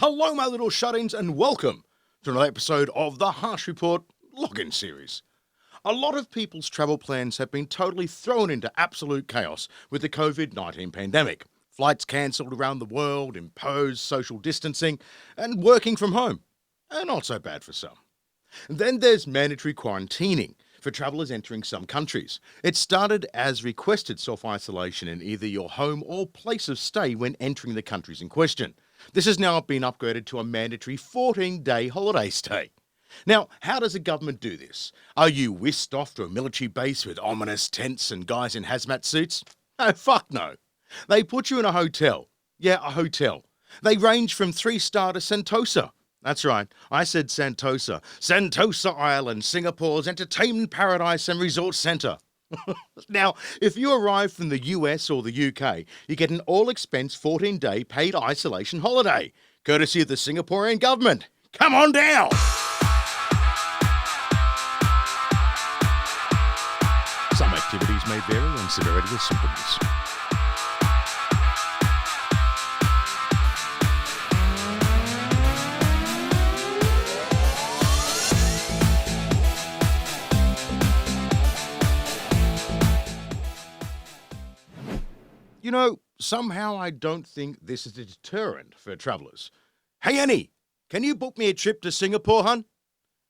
Hello, my little shut-ins, and welcome to another episode of the Harsh Report Login Series. A lot of people's travel plans have been totally thrown into absolute chaos with the COVID-19 pandemic. Flights cancelled around the world, imposed social distancing, and working from home. And not so bad for some. Then there's mandatory quarantining for travellers entering some countries. It started as requested self-isolation in either your home or place of stay when entering the countries in question. This has now been upgraded to a mandatory 14-day holiday stay. Now, how does the government do this? Are you whisked off to a military base with ominous tents and guys in hazmat suits? Oh, fuck no. They put you in a hotel. Yeah, a hotel. They range from 3-star to Sentosa. That's right, I said Sentosa. Sentosa Island, Singapore's entertainment paradise and resort centre. Now, if you arrive from the US or the UK, you get an all-expense 14-day paid isolation holiday, courtesy of the Singaporean government. Come on down! Some activities may vary in severity of symptoms. You know, somehow I don't think this is a deterrent for travellers. Hey, Annie, can you book me a trip to Singapore, hun?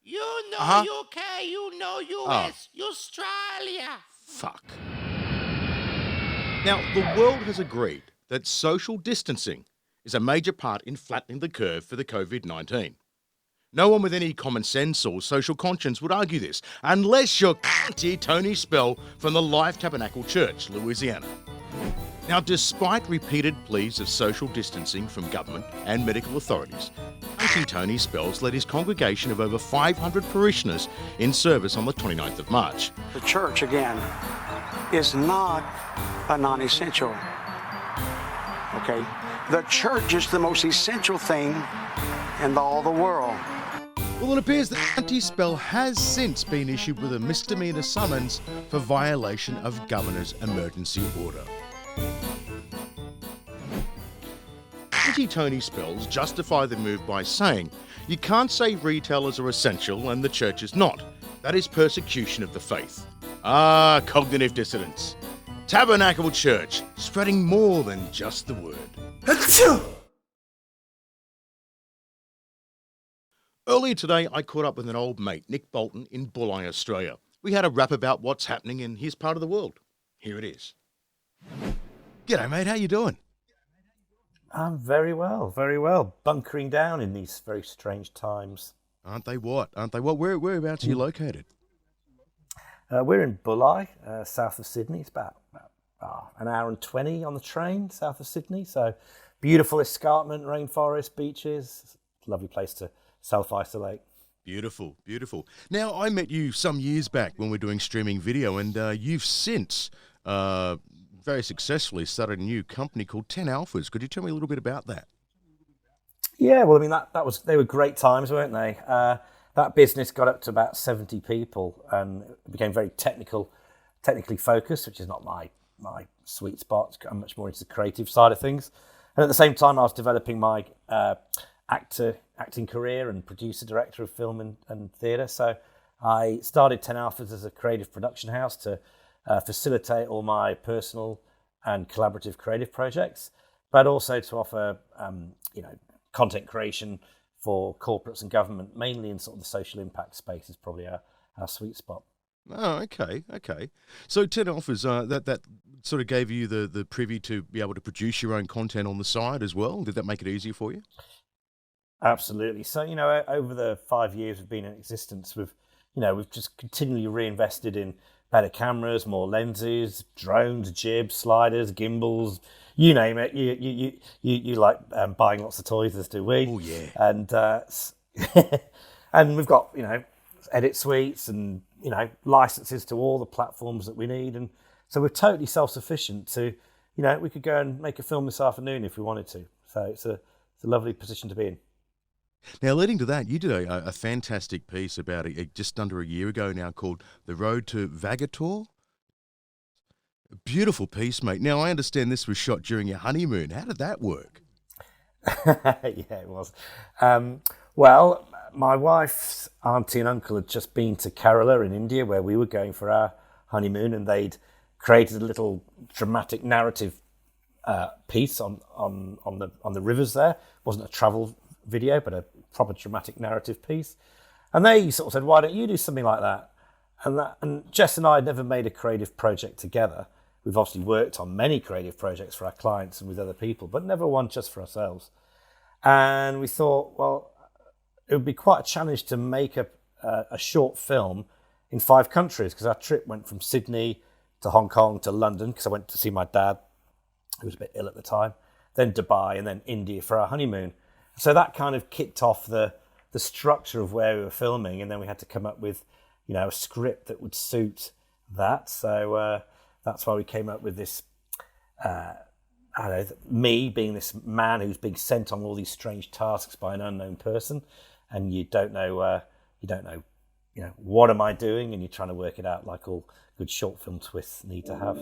You know UK, you know US, Australia. Fuck. Now, the world has agreed that social distancing is a major part in flattening the curve for the COVID-19. No one with any common sense or social conscience would argue this, unless you're Pr.Tony Spell from the Life Tabernacle Church, Louisiana. Now, despite repeated pleas of social distancing from government and medical authorities, Pr.Tony Spells led his congregation of over 500 parishioners in service on the 29th of March. The church, again, is not a non-essential. Okay? The church is the most essential thing in all the world. Well, it appears that Pr.Tony Spell has since been issued with a misdemeanor summons for violation of Governor's emergency order. Pr.Tony Spells justify the move by saying, you can't say retailers are essential and the church is not. That is persecution of the faith. Ah, cognitive dissonance. Tabernacle Church, spreading more than just the word. Earlier today, I caught up with an old mate, Nick Bolton, in Bulli, Australia. We had a rap about what's happening in his part of the world. Here it is. G'day, mate. How you doing? I'm very well. Bunkering down in these very strange times. Aren't they what? Whereabouts are you located? We're in Bulli, south of Sydney. It's about an hour and 20 on the train south of Sydney. So beautiful escarpment, rainforest, beaches. Lovely place to self-isolate. Beautiful, beautiful. Now, I met you some years back when we were doing streaming video, and you've since very successfully started a new company called TENALPHAS. Could you tell me a little bit about that? Yeah, well, I mean, they were great times, weren't they? That business got up to about 70 people and it became very technically focused, which is not my sweet spot. I'm much more into the creative side of things. And at the same time, I was developing my acting career and producer, director of film and theatre. So I started TENALPHAS as a creative production house to facilitate all my personal and collaborative creative projects, but also to offer, content creation for corporates and government, mainly in sort of the social impact space is probably our sweet spot. Oh, okay. So TENALPHAS, that sort of gave you the privy to be able to produce your own content on the side as well. Did that make it easier for you? Absolutely. So, over the 5 years we've been in existence, we've just continually reinvested in better cameras, more lenses, drones, jibs, sliders, gimbals, you name it. You like buying lots of toys, as do we. Oh yeah. And and we've got edit suites and licenses to all the platforms that we need, and so we're totally self-sufficient. To we could go and make a film this afternoon if we wanted to. So it's a lovely position to be in. Now, leading to that, you did a fantastic piece about just under a year ago now called The Road To Vagator. A beautiful piece, mate. Now, I understand this was shot during your honeymoon. How did that work? Yeah, it was. Well, my wife's auntie and uncle had just been to Kerala in India, where we were going for our honeymoon, and they'd created a little dramatic narrative piece on the rivers there. It wasn't a travel video, but a proper dramatic narrative piece. And they sort of said, "Why don't you do something like that?" And Jess and I had never made a creative project together. We've obviously worked on many creative projects for our clients and with other people, but never one just for ourselves. And we thought, well, it would be quite a challenge to make a short film in 5 countries, because our trip went from Sydney to Hong Kong to London, because I went to see my dad, who was a bit ill at the time, then Dubai, and then India for our honeymoon. So that kind of kicked off the structure of where we were filming, and then we had to come up with, a script that would suit that. So that's why we came up with this. Me being this man who's being sent on all these strange tasks by an unknown person, and you don't know, what am I doing, and you're trying to work it out, like all good short film twists need to have.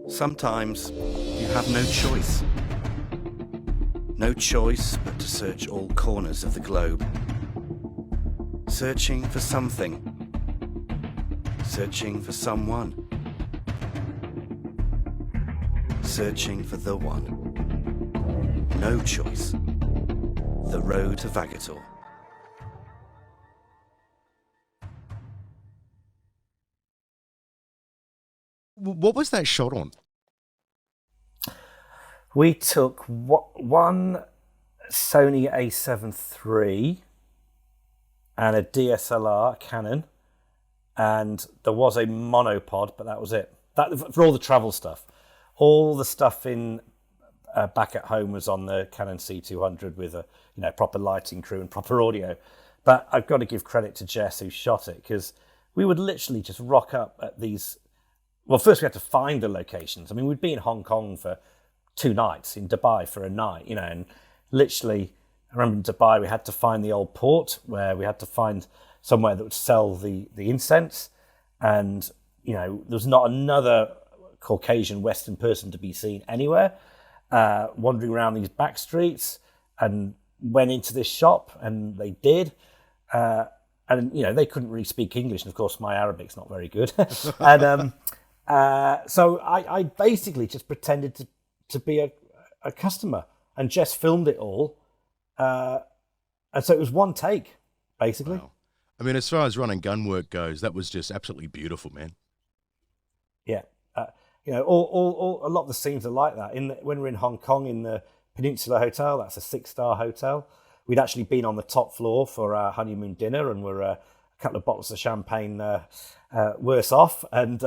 Sometimes you have no choice. No choice but to search all corners of the globe. Searching for something. Searching for someone. Searching for the one. No choice. The Road to Vagator. What was that shot on? We took one Sony A7 III and a DSLR Canon, and there was a monopod, but that was it. That for all the travel stuff. All the stuff in back at home was on the Canon C200 with a proper lighting crew and proper audio. But I've got to give credit to Jess who shot it, because we would literally just rock up at these. Well, first we had to find the locations. I mean, we'd be in Hong Kong for 2 nights, in Dubai for a night, and literally, I remember in Dubai we had to find the old port, where we had to find somewhere that would sell the incense, and there was not another Caucasian Western person to be seen anywhere. Wandering around these back streets, and went into this shop, and they did. And they couldn't really speak English, and of course my Arabic's not very good. And so I basically just pretended to be a customer, and Jess filmed it all. And so it was one take, basically. Wow. I mean, as far as running gun work goes, that was just absolutely beautiful, man. Yeah. All a lot of the scenes are like that. When we're in Hong Kong in the Peninsula Hotel, that's a 6-star hotel. We'd actually been on the top floor for our honeymoon dinner, and we're a couple of bottles of champagne worse off. And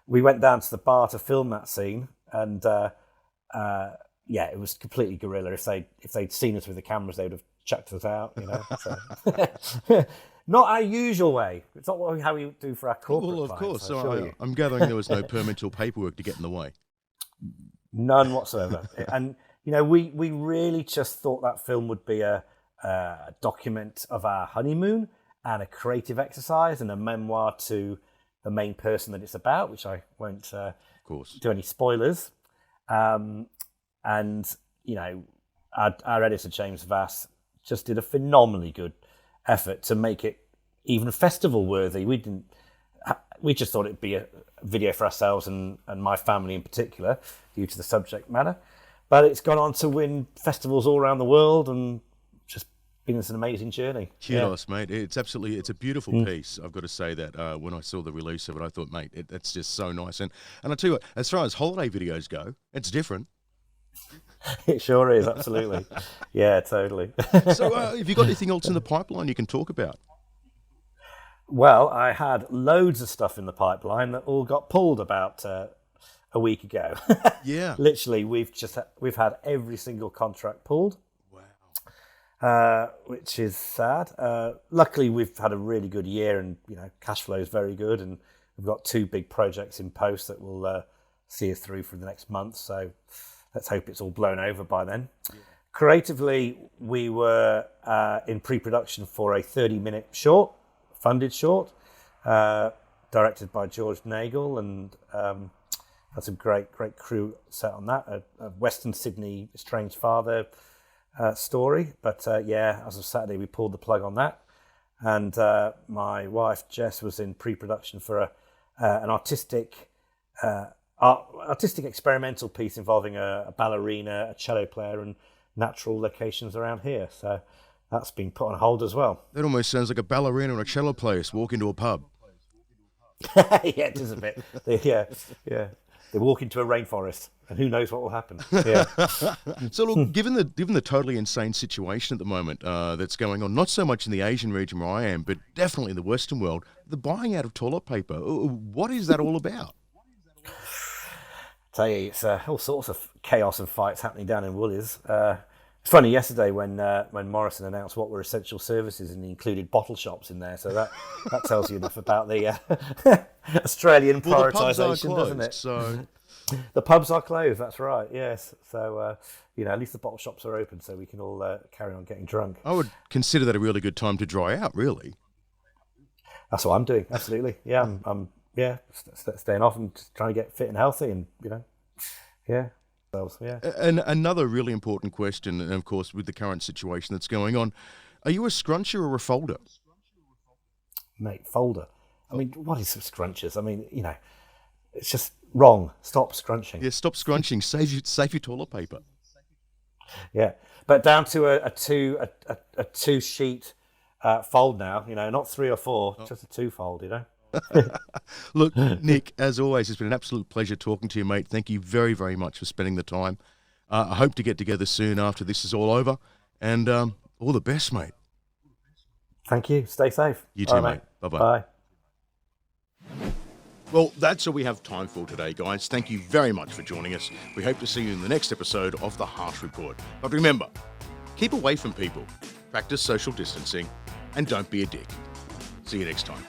we went down to the bar to film that scene, and it was completely guerrilla. If they'd seen us with the cameras, they would have chucked us out. So. Not our usual way. It's not how we do for our corporate Well, of clients, course. So I'm gathering there was no permit or paperwork to get in the way. None whatsoever. And, we really just thought that film would be a document of our honeymoon and a creative exercise and a memoir to the main person that it's about, which I won't Of course. do any spoilers. And, our editor, James Vass, just did a phenomenally good effort to make it even festival worthy. We just thought it'd be a video for ourselves and my family in particular, due to the subject matter. But it's gone on to win festivals all around the world, and just been an amazing journey. Kudos, mate. It's a beautiful piece. I've got to say that when I saw the release of it, I thought, mate, that's just so nice. And I tell you what, as far as holiday videos go, it's different. It sure is, absolutely. Yeah, totally. So have you got anything else in the pipeline you can talk about? Well, I had loads of stuff in the pipeline that all got pulled about a week ago. Yeah. Literally, we've had every single contract pulled. Wow. Which is sad. Luckily, we've had a really good year, and cash flow is very good, and we've got 2 big projects in post that will see us through for the next month. So let's hope it's all blown over by then. Yeah. Creatively, we were in pre-production for a 30-minute short, funded short, directed by George Nagel, and had some great crew set on that. A Western Sydney estranged father story. But as of Saturday, we pulled the plug on that. And my wife, Jess, was in pre-production for an artistic experimental piece involving a ballerina, a cello player, and natural locations around here. So that's been put on hold as well. That almost sounds like a ballerina and a cello player walk into a pub. Yeah, it is a bit. They walk into a rainforest, and who knows what will happen. Yeah. So look, given the totally insane situation at the moment that's going on, not so much in the Asian region where I am, but definitely in the Western world, the buying out of toilet paper, what is that all about? Tell you, it's all sorts of chaos and fights happening down in Woolies. It's funny, yesterday when Morrison announced what were essential services and he included bottle shops in there, so that tells you enough about the Australian prioritisation, doesn't it? So the pubs are closed, that's right, yes. So, at least the bottle shops are open so we can all carry on getting drunk. I would consider that a really good time to dry out, really. That's what I'm doing, absolutely. Yeah, I'm staying off and just trying to get fit and healthy and, yeah. And another really important question, and of course with the current situation that's going on, are you a scruncher or a folder? Mate, folder. I mean, what is scrunches? I mean, it's just wrong. Stop scrunching. Yeah, stop scrunching. Save your toilet paper. Yeah, but down to a two sheet fold now. Not 3 or 4, just a 2 fold. Look, Nick, as always, it's been an absolute pleasure talking to you, mate. Thank you very, very much for spending the time. I hope to get together soon after this is all over. And all the best, mate. Thank you. Stay safe. You too, mate. Bye-bye. Bye. Well, that's all we have time for today, guys. Thank you very much for joining us. We hope to see you in the next episode of The Harsh Report. But remember, keep away from people, practice social distancing, and don't be a dick. See you next time.